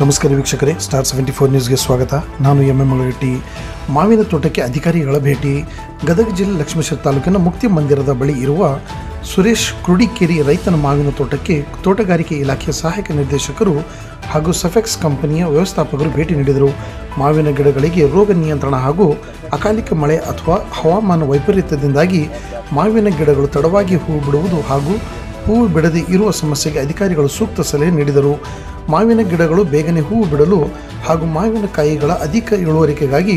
ನಮಸ್ಕಾರ ವೀಕ್ಷಕರೇ, ಸ್ಟಾರ್ 74 ನ್ಯೂಸ್ಗೆ ಸ್ವಾಗತ. ನಾನು ಎಂ ಮಳಗಟ್ಟಿ. ಮಾವಿನ ತೋಟಕ್ಕೆ ಅಧಿಕಾರಿಗಳ ಭೇಟಿ. ಗದಗ ಜಿಲ್ಲೆ ಲಕ್ಷ್ಮೇಶ್ವರ ತಾಲೂಕಿನ ಮುಕ್ತಿ ಮಂದಿರದ ಬಳಿ ಇರುವ ಸುರೇಶ್ ಕ್ರುಡಿಕೇರಿ ರೈತನ ಮಾವಿನ ತೋಟಕ್ಕೆ ತೋಟಗಾರಿಕೆ ಇಲಾಖೆಯ ಸಹಾಯಕ ನಿರ್ದೇಶಕರು ಹಾಗೂ ಸಫೆಕ್ಸ್ ಕಂಪನಿಯ ವ್ಯವಸ್ಥಾಪಕರು ಭೇಟಿ ನೀಡಿದರು. ಮಾವಿನ ಗಿಡಗಳಿಗೆ ರೋಗ ನಿಯಂತ್ರಣ ಹಾಗೂ ಅಕಾಲಿಕ ಮಳೆ ಅಥವಾ ಹವಾಮಾನ ವೈಪರೀತ್ಯದಿಂದಾಗಿ ಮಾವಿನ ಗಿಡಗಳು ತಡವಾಗಿ ಹೂವು ಬಿಡುವುದು ಹಾಗೂ ಹೂವು ಬಿಡದೆ ಇರುವ ಸಮಸ್ಯೆಗೆ ಅಧಿಕಾರಿಗಳು ಸೂಕ್ತ ಸಲಹೆ ನೀಡಿದರು. ಮಾವಿನ ಗಿಡಗಳು ಬೇಗನೆ ಹೂವು ಬಿಡಲು ಹಾಗೂ ಮಾವಿನಕಾಯಿಗಳ ಅಧಿಕ ಇಳುವರಿಕೆಗಾಗಿ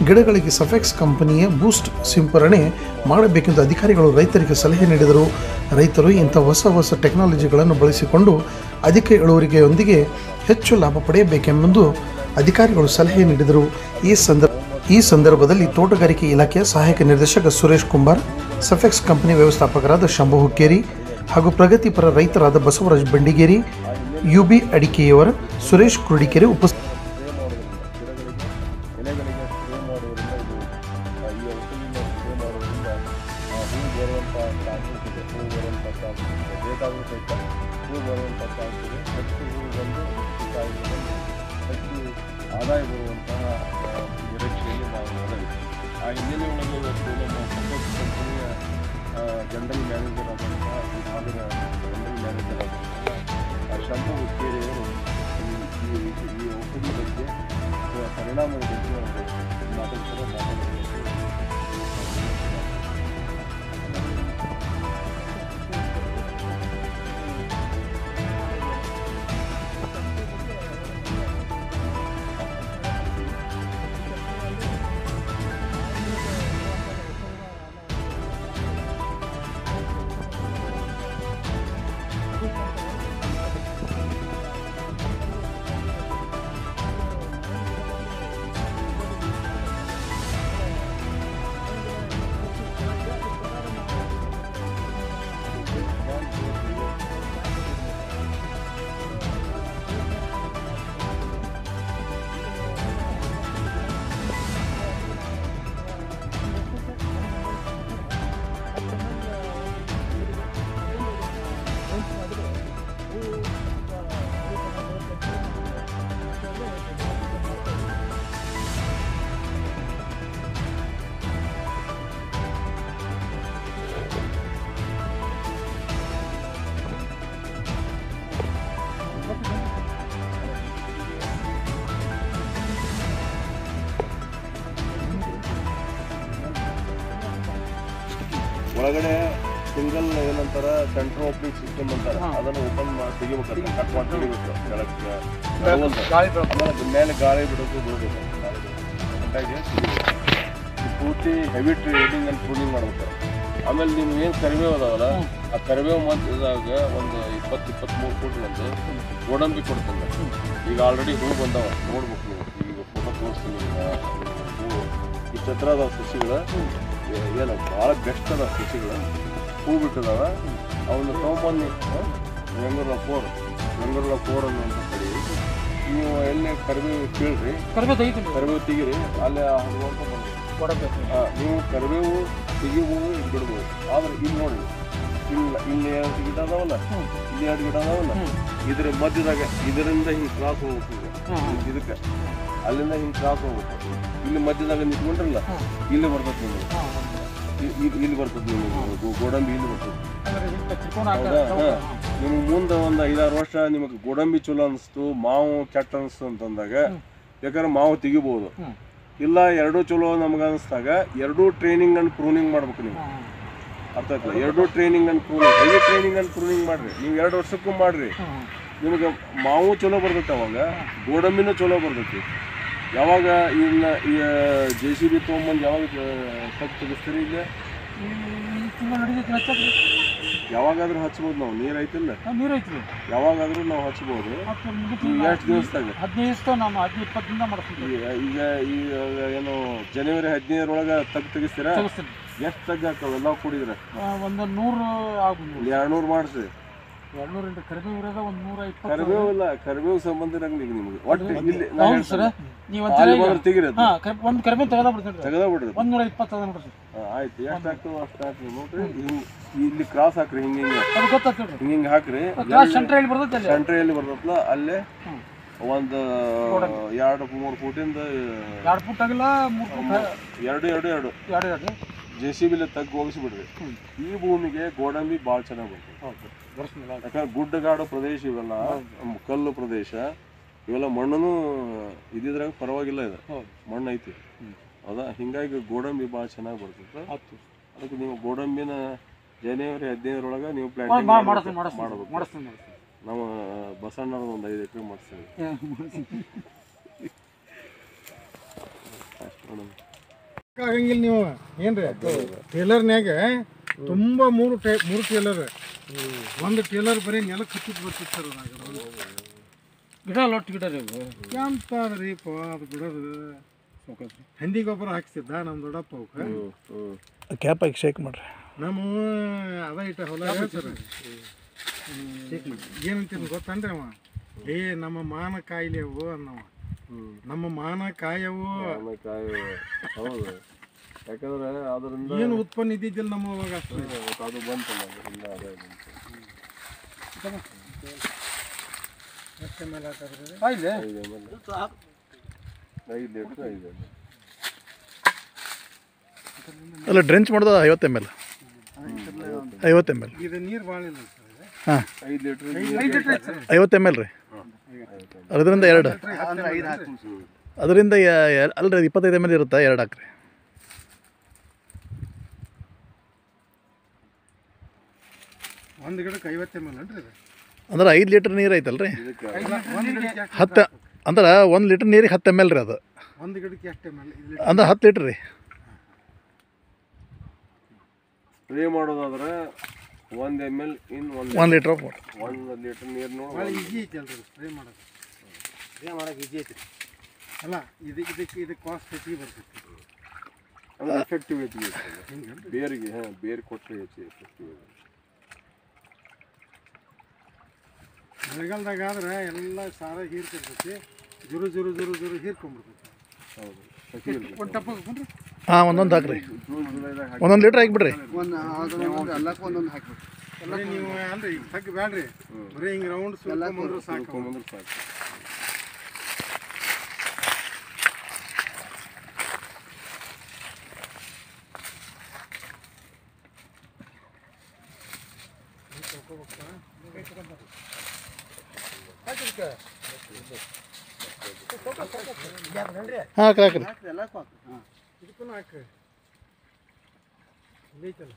ಗಿಡಗಳಿಗೆ ಸಫೆಕ್ಸ್ ಕಂಪನಿಯ ಬೂಸ್ಟ್ ಸಿಂಪರಣೆ ಮಾಡಬೇಕೆಂದು ಅಧಿಕಾರಿಗಳು ರೈತರಿಗೆ ಸಲಹೆ ನೀಡಿದರು. ರೈತರು ಇಂಥ ಹೊಸ ಟೆಕ್ನಾಲಜಿಗಳನ್ನು ಬಳಸಿಕೊಂಡು ಅಧಿಕ ಇಳುವರಿಕೆಯೊಂದಿಗೆ ಹೆಚ್ಚು ಲಾಭ ಪಡೆಯಬೇಕೆಂಬುದು ಅಧಿಕಾರಿಗಳು ಸಲಹೆ ನೀಡಿದರು. ಈ ಸಂದರ್ಭದಲ್ಲಿ ತೋಟಗಾರಿಕೆ ಇಲಾಖೆಯ ಸಹಾಯಕ ನಿರ್ದೇಶಕ ಸುರೇಶ್ ಕುಂಬಾರ್, ಸಫೆಕ್ಸ್ ಕಂಪನಿ ವ್ಯವಸ್ಥಾಪಕರಾದ ಶಂಭು ಹುಕ್ಕೇರಿ ಹಾಗೂ ಪ್ರಗತಿಪರ ರೈತರಾದ ಬಸವರಾಜ ಬಂಡಿಗೇರಿ, ಯುಬಿ ಅಡಿಕೆಯವರ, ಸುರೇಶ್ ಕ್ರುಡಿಕೇರಿ ಉಪಸ್ಥಿತ. ಆದಾಯ ಬರುವಂತಹ ನಿರೀಕ್ಷೆಯಲ್ಲಿ ನಾವು ಮಾಡಿದ್ವಿ. ಆ ಹಿನ್ನೆಲೆಯೊಳಗೆ ಇವತ್ತು ನಮ್ಮ ಸಫೆಕ್ಸ್ ಕಂಪನಿಯ ಜನರಲ್ ಮ್ಯಾನೇಜರ್ ಆದಂತಹ ವಿಭಾಗದ ಜನರಲ್ ಮ್ಯಾನೇಜರ್ ಆದಂತಹ ಶಂಭು ಹುಕ್ಕೇರಿಯವರು ಈ ಔಷಧಿ ಬಗ್ಗೆ ಪರಿಣಾಮದ ಬಗ್ಗೆ ಅವರು ಮಾತಾಡ್ತಾರೆ. ಒಳಗಡೆ ಸಿಂಗಲ್ ಏನಂತಾರ ಸೆಂಟ್ರ್ ಓಪನಿಂಗ್ ಸಿಸ್ಟಮ್ ಅಂತಾರೆ, ಅದನ್ನು ಓಪನ್ ತೆಗಿಬೇಕು, ಕಟ್ ಮಾಡಿ ತೆಗಿಬೇಕು. ಮೇಲೆ ಗಾಳಿ ಬಿಡೋದು ಬಿಡಬೇಕು. ಹಾಗಾಗಿ ಪೂರ್ತಿ ಹೆವಿ ಟ್ರೇಡಿಂಗ್ ಆ್ಯಂಡ್ ಪ್ರೂನಿಂಗ್ ಮಾಡ್ಬೇಕು. ಆಮೇಲೆ ನಿಮ್ಗೆ ಏನು ಕರಿಬೇವು ಅದಾವಲ್ಲ, ಆ ಕರಿಬೇವು ಮಧ್ಯದಾಗ ಒಂದು 20-23 ಫೂಟ್ ಒಂದು ಗೋಡಂಬಿ ಕೊಡ್ತೀನಿ. ಈಗ ಆಲ್ರೆಡಿ ಹೂ ಬಂದಾವ, ನೋಡ್ಬೇಕು ನೀವು. ಈಗ ಫೋಟೋ ತೋರಿಸ್ತೀನಿ. ಹೂವು ಇಷ್ಟು ಹತ್ರ ಅದಾವ ಸಸಿಗಳು, ಏನು ಭಾಳ ಬೆಸ್ಟ್ ಅದ ಸಸಿಗಳು, ಹೂ ಬಿಟ್ಟಿದಾವ. ಅವನ್ನ ತೊಗೊಂಬಂದು ಬೆಂಗಳೂರ 4 ಅನ್ನುವಂಥ ಕಡೆ ನೀವು ಎಲ್ಲಿ ಕರಿಬೇವು ಕೇಳ್ರಿ, ಕರಿಬೇವು ತೆಗೀರಿ, ಅಲ್ಲಿ ನೀವು ಕರಿಬೇವು ತೆಗಿಬೋದು, ಇಲ್ಲಿ ಬಿಡ್ಬೋದು. ಆದ್ರೆ ಇಲ್ಲಿ ನೋಡಿ, ಇಲ್ಲಿ 2 ಗಿಡ ಅದಾವಲ್ಲ, ಇಲ್ಲಿ 2 ಗಿಡ ಅದಾವಲ್ಲ, ಇದ್ರ ಮಧ್ಯದಾಗ ಇದರಿಂದ ಹಿಂಗೆ ಕ್ರಾಸ್ ಹೋಗ್ಬೇಕು. ಇದಕ್ಕೆ ಅಲ್ಲಿಂದ ಹಿಂಗೆ ಕ್ರಾಸ್ ಹೋಗ್ಬೇಕು. ಇಲ್ಲಿ ಮಧ್ಯದಾಗ ನಿಂತ್ಕೊಂಡ್ರಲ್ಲ, ಇಲ್ಲಿ ಬರ್ತದೆ ನಿಮಗೆ, ಇಲ್ಲಿ ಬರ್ತದೆ ನಿಮಗೆ ಗೋಡಂಬಿ, ಇಲ್ಲಿ ಬರ್ತದೆ. ನಿಮ್ಗೆ ಮುಂದೆ ಒಂದು 5-6 ವರ್ಷ ನಿಮಗೆ ಗೋಡಂಬಿ ಚಲೋ ಅನಿಸ್ತು, ಮಾವು ಕೆಟ್ಟ ಅನಿಸ್ತು ಅಂತಂದಾಗ ಬೇಕಾದ್ರೆ ಮಾವು ತೆಗಿಬೋದು. ಇಲ್ಲ 2 ಚಲೋ ನಮ್ಗೆ ಅನಿಸ್ದಾಗ 2 ಟ್ರೈನಿಂಗ್ ಆ್ಯಂಡ್ ಪ್ರೂನಿಂಗ್ ಮಾಡ್ಬೇಕು ನೀವು. ಅರ್ಥ ಆಯ್ತಲ್ಲ? 2 training and pruning, heavy training and pruning ಮಾಡಿರಿ. ನೀವು 2 ವರ್ಷಕ್ಕೂ ಮಾಡಿರಿ, ನಿಮಗೆ ಮಾವು ಚಲೋ ಬರ್ತೈತೆ, ಅವಾಗ ಗೋಡಂಬಿನೂ ಚಲೋ ಬರ್ತೈತಿ. ಯಾವಾಗ ಇನ್ನ JCB ತೊಗೊಂಬಂದು ಯಾವಾಗ ಕಟ್ ತೆಗಿಸ್ತೀರಿ? ಈಗ ಯಾವಾಗಾದ್ರೂ ಹಚ್ಬೋದು ನಾವು. ನೀರು ಐತಿಲ್ಲ, ನೀರು ಐತ್ರಿ, ಯಾವಾಗಾದ್ರೂ ನಾವು ಹಚ್ಬೋದು. ಎಷ್ಟು ದಿವಸದಾಗ? 15 ದಿವಸ ನಾನು 20 ದಿನ ಮಾಡ್ತೀನಿ. ಈಗ ಏನು ಜನವರಿ 15 ಒಳಗೆ ತೆಗಿಸ್ತೀರಾ? ಎಷ್ಟು ತಗ್ಗಿ ಹಾಕವು ಎಲ್ಲ ಕೂಡಿದ್ರೆ? ಒಂದು 100 ಆಗ್ಬೋದು. 200 ಮಾಡಿಸಿ. 200 ಕರಿಬೇವು ಇರೋದ 120. ಕರಿಬೇವು ಇಲ್ಲ, ಕರಿಬೇವು ಸಂಬಂಧ ಇರಂಗಿಲ್ಲ ನಿಮಗೆ. ಒಟ್ಟು ಇಲ್ಲಿ ಸರ್ ನೀವು ತೆಗಿರಿ, ಒಂದು ಕರಿಬೇವು ತೆಗೆದ್ಬಿಡ್ತೀನಿ, ತೆಗೆದ್ಬಿಡ್ರಿ. 120 ಅದ ನೋಡ್ರಿ. ಆಯ್ತು, ಎಷ್ಟು ಆಗ್ತದೆ ಅಷ್ಟು ಹಾಕ್ರಿ. ನೋಡ್ರಿ ಇಲ್ಲಿ ಕ್ರಾಸ್ ಹಾಕ್ರಿ, ಹಿಂಗೆ ಅದು ಗೊತ್ತಾಗ್ತದೆ. ಹಿಂಗೆ ಹಾಕ್ರಿ. ಸೆಂಟ್ರಲ್ಲಿ ಬರ್ತೈತೆ, ಸೆಂಟ್ರಲ್ಲಿ ಬರ್ತೈತಲ್ಲ ಅಲ್ಲೇ ಒಂದು 2-3 ಫೂಟಿಂದ 2 ಫುಟ್ ಆಗಿಲ್ಲ 3 ಫುಟ್ ಎರಡು JCB ತಗ್ಗಿ ಹೋಗಿಸ್ಬಿಡ್ರಿ. ಈ ಭೂಮಿಗೆ ಗೋಡಂಬಿ ಭಾಳ ಚೆನ್ನಾಗಿ ಬರ್ತದೆ. ಯಾಕಂದ್ರೆ ಗುಡ್ಡಗಾಡು ಪ್ರದೇಶ ಇವೆಲ್ಲ, ಕಲ್ಲು ಪ್ರದೇಶ ಇವೆಲ್ಲ, ಮಣ್ಣು ಇದ್ರಾಗ ಪರವಾಗಿಲ್ಲ, ಇದೆ ಮಣ್ಣು ಐತಿ ಹೌದಾ. ಹಿಂಗಾಗಿ ಗೋಡಂಬಿ ಭಾಳ ಚೆನ್ನಾಗಿ ಬರ್ತದೆ. ಅದಕ್ಕೆ ನೀವು ಗೋಡಂಬಿನ ಜನವರಿ 15 ನೀವು ಪ್ಲಾಂಟಿಂಗ್ ಮಾಡಬೇಕು. ನಾವು ಬಸಣ್ಣ ಒಂದು 5 ಎಕರೆ ಮಾಡಿಸ್ತೀವಿ. ಆಗಂಗಿಲ್ಲ ನೀವು ಏನ್ರಿ ಟೇಲರ್ನ್ಯಾಗ ತುಂಬ 3 ಟೇಲರ್, ಒಂದು ಟೇಲರ್ ಬರೀ ನೆಲಕ್ಕೆ ಹತ್ತಿದ್ದು ಬರ್ತಿತ್ತು ಸರ್. ಗಿಡ ಲೊಟ್ಟು ಗಿಡ ರೀ ಎಂತ ಅದ್ರಿಪ್ಪ ಅದು ಬಿಡೋದು. ಹಂದಿ ಗೊಬ್ಬರ ಹಾಕ್ಸಿದ್ದ ನಮ್ಮ ದೊಡ್ಡಪ್ಪ ಅವಕ್ಕೆ ಕ್ಯಾಪ್ ಹಾಕಿ ಶೇಕ್ ಮಾಡ್ರಿ. ನಮ್ಮ ಅದ ಇಟ್ಟ ಹೊಲ ಸರ್. ಏನಂತೀನಿ ಗೊತ್ತನ್ರಿ ಅವ, ನಮ್ಮ ಮಾನ ಕಾಯಿಲೆ ಅವು ಅನ್ನವ, ನಮ್ಮ ಮಾನ ಕಾಯವು. ಹೌದು, ಯಾಕಂದ್ರೆ ಅದರಿಂದ ಏನು ಉತ್ಪನ್ನ ಇದ್ದಿದ್ದಿಲ್ಲ ನಮ್ಮ ಅವಾಗ ಅಷ್ಟು. ಅದು ಬಂತಲ್ಲ, ಅದರಿಂದ ಅದೇ ಎಷ್ಟು ಮೇಲೆ ಹಾಕಿದ್ರಿ? 5 ಲೀಟ್ರ್ 5 ಅಲ್ಲ ಡ್ರೆಂಚ್ ಮಾಡೋದು 50 ml. 50 ml. ಇದು ನೀರು ಭಾಳ ಇಲ್ಲ ಸರ್. ಹಾಂ 5 ಲೀಟ್ರ್ 50 ml ರೀ. ಅದರಿಂದ 2, ಅದರಿಂದ ಅಲ್ರಿ 25 ml ಇರುತ್ತಾ, 2 ಹಾಕ್ರಿ. ಒಂದು ಗಿಡಕ್ಕೆ 50 ml ಅನ್ರಿ ಇದು. ಅಂದ್ರೆ 5 ಲೀಟ್ರ್ ನೀರು ಐತಲ್ರಿ, ಒಂದು ಗಿಡಕ್ಕೆ 10 ಅಂದ್ರೆ 1 ಲೀಟ್ರ್ ನೀರಿಗೆ 10 ml ರೀ. ಅದು ಒಂದು ಗಿಡಕ್ಕೆ ಎಷ್ಟು ml? ಅಂದ್ರೆ 10 ಲೀಟ್ರ್ ರೀ. ಸ್ಪ್ರೇ ಮಾಡೋದಾದ್ರೆ 1 ml in 1 litre of water. 1 litre ನೀರು ಭಾಳ ಈಜಿ ಐತಿ ಅಲ್ರಿ ಸ್ಪ್ರೇ ಮಾಡೋದು. ಮಾಡೋಕೆ ಈಜಿ ಐತಿ. ಅಲ್ಲ ಇದಕ್ಕೆ ಕಾಸ್ಟ್ ಹೆಚ್ಚಿಗೆ ಬರ್ತೈತಿ. ಅಂದ್ರೆ ಎಫೆಕ್ಟಿವ್ ಐತಿ ಬೇರಿಗೆ. ಬೇರೆ ಕೊಟ್ಟರೆ ಹೆಚ್ಚು ಎಫೆಕ್ಟಿವ್ ಐತಿ. ಮಳೆಗಾಲದಾಗ ಆದ್ರೆ ಎಲ್ಲ ಸಾರ ಹೀರ್ತಿರ್ತೈತಿ, ಜುರು ಹೀರ್ಕೊಂಡ್ಬಿಡ್ತೈತಿ. ಹೌದು, ಒಂದು ಟಪ್ ಹಾಕೊಂಡ್ರಿ. ಹಾಂ, ಒಂದೊಂದು ಹಾಕ್ರಿ. 1 ಲೀಟ್ರ್ ಹಾಕಿಬಿಡ್ರಿ. ಬರೀ ನೀವು ಅಲ್ರಿ ಈಗ ತಗ್ಗಿ ಬೇಡ್ರಿ, ಬರೀ ಹಿಂಗೆ ರೌಂಡ್ ಸುಲ್ಕೊಂಡ್ರು ಸಾಕು. ಹಾಂ ಹಾಕ್ರಿ. ಇದಕ್ಕೂ ಹಾಕ್ರಿ. ಐತಲ್ಲ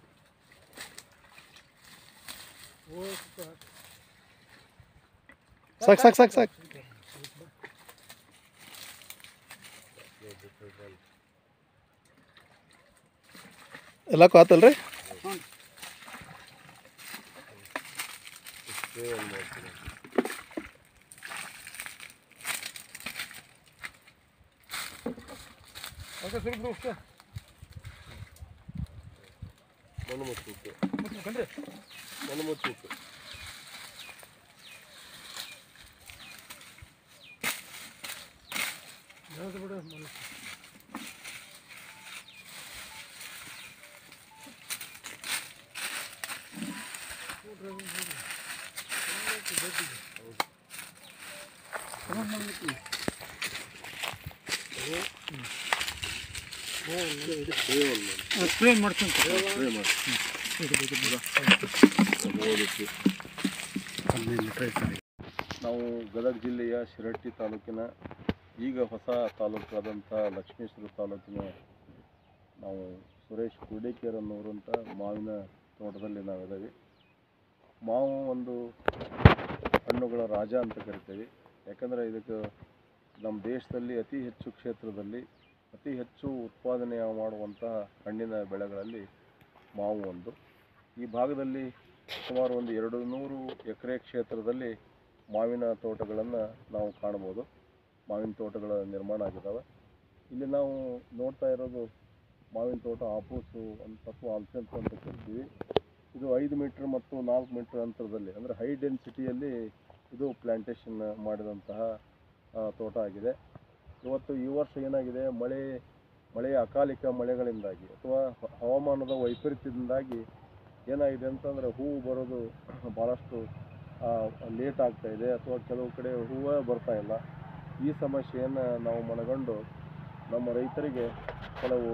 ಸಾಕು. ಎಲ್ಲಕ್ಕೂ ಆತಲ್ರಿ. ಮಣ್ಣು ಮುಚ್ಚಬೇಕು. ಸ್ಪ್ರೇ ಮಾಡ್ತೀನಿ. ನಾವು ಗದಗ ಜಿಲ್ಲೆಯ ಶಿರಹಟ್ಟಿ ತಾಲೂಕಿನ, ಈಗ ಹೊಸ ತಾಲೂಕಾದಂಥ ಲಕ್ಷ್ಮೇಶ್ವರ ತಾಲೂಕಿನ ನಾವು ಸುರೇಶ್ ಕುರ್ಡಿಕೇರ್ ಅನ್ನೋರಂಥ ಮಾವಿನ ತೋಟದಲ್ಲಿ ನಾವಿದ್ದೀವಿ. ಮಾವು ಒಂದು ಹಣ್ಣುಗಳ ರಾಜ ಅಂತ ಕರಿತೀವಿ. ಯಾಕಂದರೆ ಇದಕ್ಕೆ ನಮ್ಮ ದೇಶದಲ್ಲಿ ಅತಿ ಹೆಚ್ಚು ಕ್ಷೇತ್ರದಲ್ಲಿ ಅತಿ ಹೆಚ್ಚು ಉತ್ಪಾದನೆ ಮಾಡುವಂತಹ ಹಣ್ಣಿನ ಬೆಳೆಗಳಲ್ಲಿ ಮಾವು ಒಂದು. ಈ ಭಾಗದಲ್ಲಿ ಸುಮಾರು ಒಂದು 200 ಎಕರೆ ಕ್ಷೇತ್ರದಲ್ಲಿ ಮಾವಿನ ತೋಟಗಳನ್ನು ನಾವು ಕಾಣ್ಬೋದು. ಮಾವಿನ ತೋಟಗಳ ನಿರ್ಮಾಣ ಆಗಿದ್ದಾವೆ. ಇಲ್ಲಿ ನಾವು ನೋಡ್ತಾ ಇರೋದು ಮಾವಿನ ತೋಟ ಆಪೂಸು ಅಥವಾ ಆಲ್ಸೆನ್ಸ್ ಅಂತ ಕರಿತೀವಿ. ಇದು 5 ಮೀಟ್ರ್ ಮತ್ತು 4 ಮೀಟ್ರ್ ಅಂತರದಲ್ಲಿ, ಅಂದರೆ ಹೈ ಡೆನ್ಸಿಟಿಯಲ್ಲಿ ಇದು ಪ್ಲ್ಯಾಂಟೇಷನ್ ಮಾಡಿದಂತಹ ತೋಟ ಆಗಿದೆ. ಇವತ್ತು ಈ ವರ್ಷ ಏನಾಗಿದೆ, ಮಳೆಯ ಅಕಾಲಿಕ ಮಳೆಗಳಿಂದಾಗಿ ಅಥವಾ ಹವಾಮಾನದ ವೈಪರೀತ್ಯದಿಂದಾಗಿ ಏನಾಗಿದೆ ಅಂತಂದರೆ ಹೂವು ಬರೋದು ಭಾಳಷ್ಟು ಲೇಟ್ ಆಗ್ತಾಯಿದೆ, ಅಥವಾ ಕೆಲವು ಕಡೆ ಹೂವು ಬರ್ತಾಯಿಲ್ಲ. ಈ ಸಮಸ್ಯೆಯನ್ನು ನಾವು ಮನಗಂಡು ನಮ್ಮ ರೈತರಿಗೆ ಕೆಲವು